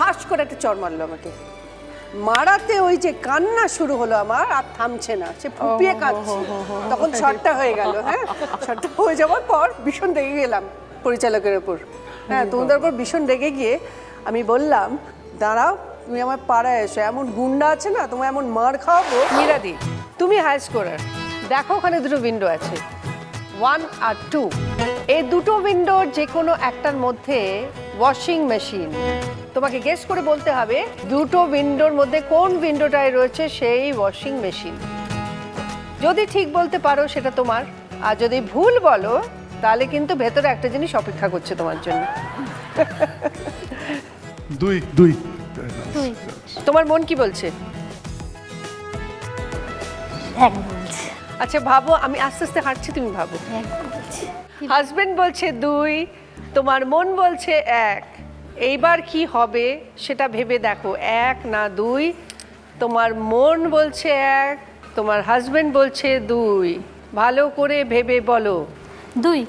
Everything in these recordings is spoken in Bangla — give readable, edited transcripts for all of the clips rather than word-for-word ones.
ঠাস করে একটা চড় মারলো আমাকে। মারাতে ওই যে কান্না শুরু হলো আমার, আর থামছে না, সে ফুপিয়ে কাঁদছে। তখন শটটা হয়ে গেল। হ্যাঁ, শটটা হয়ে যাওয়ার পর ভীষণ রেগে গেলাম পরিচালকের ওপর। হ্যাঁ, তোমাদের ওপর ভীষণ রেগে গিয়ে আমি বললাম, দাঁড়াও, তুমি আমার পাড়ায় এসো, এমন গুন্ডা আছে না, তোমার এমন মার খাওয়াবো। মীরাদি, তুমি হাই স্কোরার, দেখো ওখানে দুটো উইন্ডো আছে, 1 আর 2। এই দুটো উইন্ডোর যে কোনো একটার মধ্যে ওয়াশিং মেশিন। তোমাকে গেস করে বলতে হবে দুটো উইন্ডোর মধ্যে কোন উইন্ডোটায় রয়েছে সেই ওয়াশিং মেশিন। যদি ঠিক বলতে পারো সেটা তোমার, আর যদি ভুল বলো তাহলে কিন্তু ভেতরে একটা জিনিস অপেক্ষা করছে তোমার জন্য। দুই। তোমার মন কি বলছে? এক বলছে, আচ্ছা ভাবো, আমি আস্তে আস্তে হাঁটছি, তুমি ভাবো। এক বলছে। হাজবেন্ড বলছে 2, তোমার মন বলছে 1। এইবার কি হবে সেটা ভেবে দেখো, 1 না 2। তোমার মন বলছে 1, তোমার হাজবেন্ড বলছে 2। ভালো করে ভেবে বলো। 2।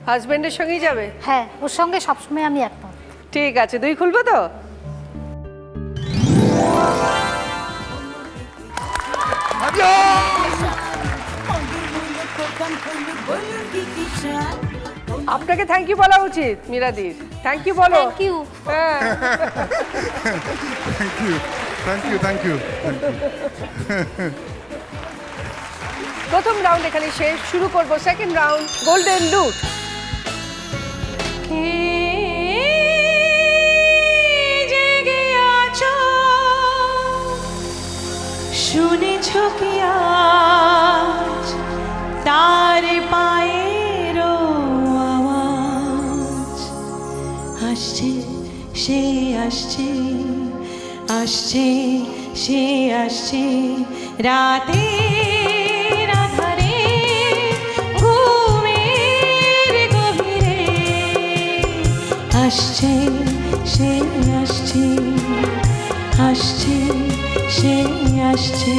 হাজবেন্ডের সঙ্গেই যাবে? হ্যাঁ, ওর সঙ্গে সবসময় আমি একমত। ঠিক আছে, 2 খুলবো তো? আপনাকে থ্যাংক ইউ বলা উচিত মীরাদির। থ্যাংক ইউ বলো। Thank you. হ্যাঁ, থ্যাংক ইউ। প্রথম রাউন্ড এখানে শেষ। শুরু করব সেকেন্ড রাউন্ড, গোল্ডেন লুট। শুনেছ কি আজ তার পায়ের আওয়াজ? আসছে সে আসছে, আসছে সে আসছে, রাতে রাধারে ঘুমের গভীরে। আসছে সে আসছে, আসছে সে আসছে,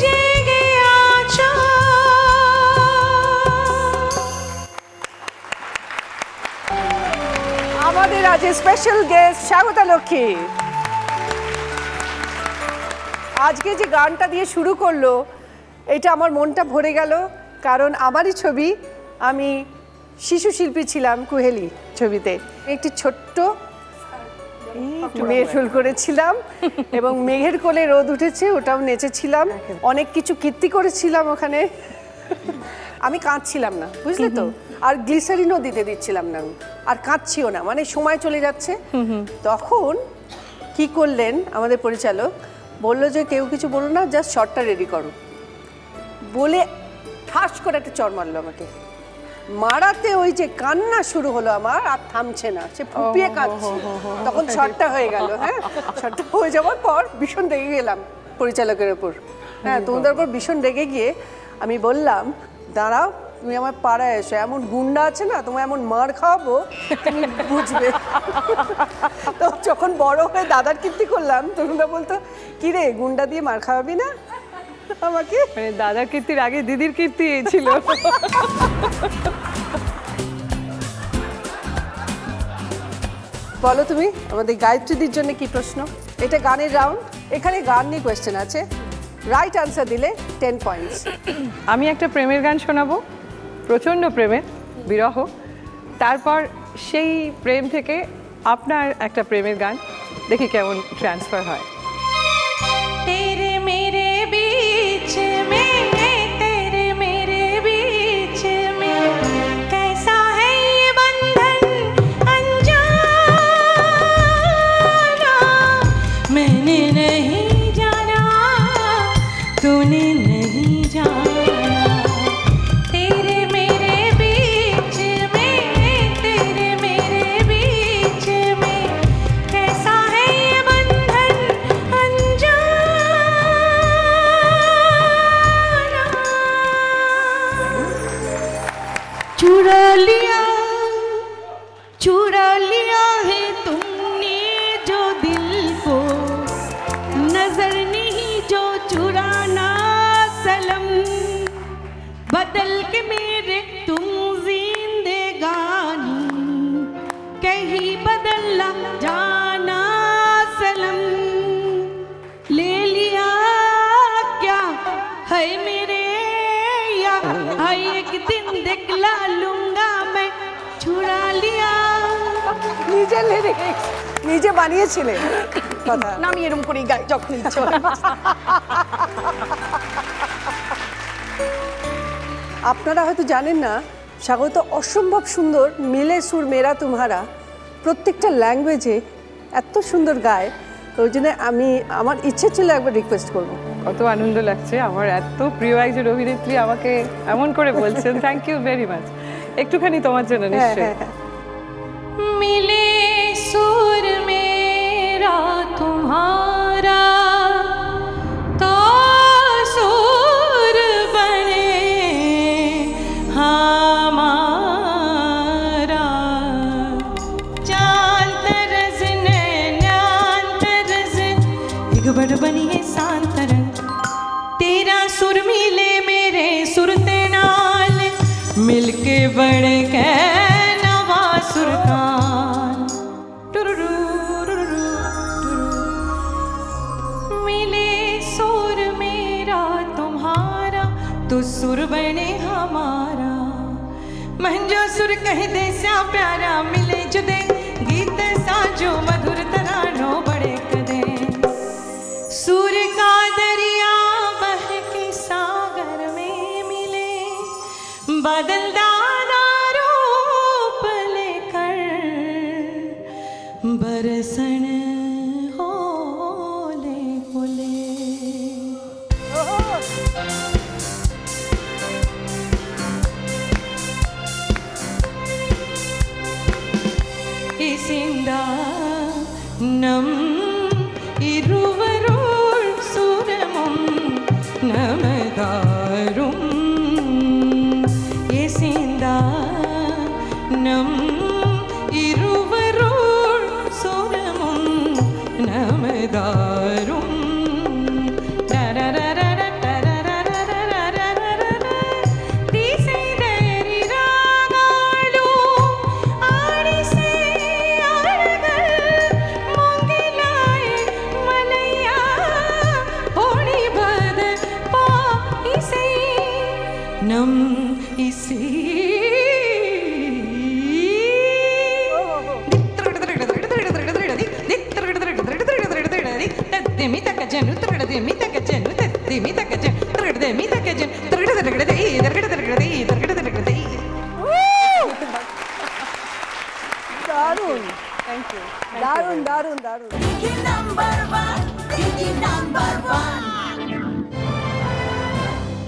জেগে আছো। আমাদের আজ স্পেশাল গেস্ট স্বাগতা লক্ষ্মী। আজকে যে গানটা দিয়ে শুরু করলো, এটা আমার মনটা ভরে গেল, কারণ আমারই ছবি। আমি শিশু শিল্পী ছিলাম কুহেলি ছবিতে। একটি ছোট্ট মেয়ের ফুল করেছিলাম এবং মেঘের কোলে রোদ উঠেছে, ওটাও নেচেছিলাম। অনেক কিছু কীর্তি করেছিলাম ওখানে। আমি কাঁদছিলাম না, বুঝলে তো, আর গ্লিসারিনও দিতে দিচ্ছিলাম না আমি, আর কাঁদছিও না, মানে সময় চলে যাচ্ছে। তখন কি করলেন আমাদের পরিচালক, বললো যে কেউ কিছু বলো না, জাস্ট শটটা রেডি করো, বলে ঠাস করে একটা চড় মারলো আমাকে। মারাতে ওই যে কান্না শুরু হলো আমার, আর থামছে না, সে ফুপিয়ে কাঁদছে। তখন শটটা হয়ে গেল। হ্যাঁ, শটটা হয়ে যাওয়ার পর ভীষণ রেগে গেলাম পরিচালকের ওপর। হ্যাঁ, তোমাদের ওপর ভীষণ রেগে গিয়ে আমি বললাম, দাঁড়াও, তুমি আমার পাড়ায় এসো, এমন গুন্ডা আছে না, তোমার এমন মার খাওয়াবো তুমি বুঝবে। তো যখন বড় হয়ে দাদার কীর্তি করলাম, তরুণরা বলতো, কি রে, গুন্ডা দিয়ে মার খাওয়াবি না আমাকে? মানে দাদার কীর্তির আগে দিদির কীর্তি ছিল। বলো তুমি, আমাদের গায়ত্রীদের জন্য কি প্রশ্ন? এটা গানের রাউন্ড, এখানে গান নিয়ে কোয়েশ্চেন আছে। রাইট আনসার দিলে 10 পয়েন্টস। আমি একটা প্রেমের গান শোনাবো, প্রচণ্ড প্রেমের, বিরহ। তারপর সেই প্রেম থেকে আপনার একটা প্রেমের গান, দেখি কেমন ট্রান্সফার হয়। तेरे मेरे बीच में, तेरे मेरे बीच में कैसा है ये बंधन अनजाना? मैंने नहीं जाना, तूने नहीं जाना। तेरे मेरे बीच में, तेरे मेरे बीच में कैसा है ये बंधन अनजाना? चुरा लिया है तुमने जो दिल को, नजर नहीं जो चुराना सनम। बदल के मेरे तुम जिंदगानी, कहीं बदला जाना सनम, ले लिया क्या है मेरे या है एक दिन दिखला लूंगा मैं छुड़ा लिया। নিজের লিরিক্স নিজে বানিয়েছিলে কথা না আমি এরকম করেই গাই যখন ইচ্ছে হয়। আপনারা হয়তো জানেন না স্বাগত অসম্ভব সুন্দর মিলে সুর মেরা তুমহারা প্রত্যেকটা ল্যাঙ্গুয়েজে এত সুন্দর গায়। তো ওই জন্য আমার ইচ্ছে ছিল একবার রিকোয়েস্ট করবো। কত আনন্দ লাগছে, আমার এত প্রিয় একজন অভিনেত্রী আমাকে এমন করে বলছেন। Thank you very much. একটুখানি তোমার জন্য নিশ্চয়ই। मिले सुर मेरा तुम्हारा तो सुर बने हमारा, चांद तरस नैनान तरस एक बड़ बनिए सांतरंग, तेरा सुर मिले मेरे सुरते नाल मिलके बड़ के सुरकान। मिले सुर मेरा तुम्हारा तो सुर बने हमारा, मंजो सुर कह दे स्या प्यारा मिले जुदे गीत साजो मधुर तरानो बड़े कदे, सुर का दरिया बह के सागर में मिले बदलदाना बरसन होले होले। इसिंदा नम इरुवरुल सुरमुम नमदारुम, इसिंदा नम नमदारुम तीसे देरी रागालू आड़िसे आड़गल मुंगिलाए मलैया होड़ी बद पा इसे नम इसे দারুণ, থ্যাংক ইউ, দারুণ দারুণ দারুণ। Digi number one,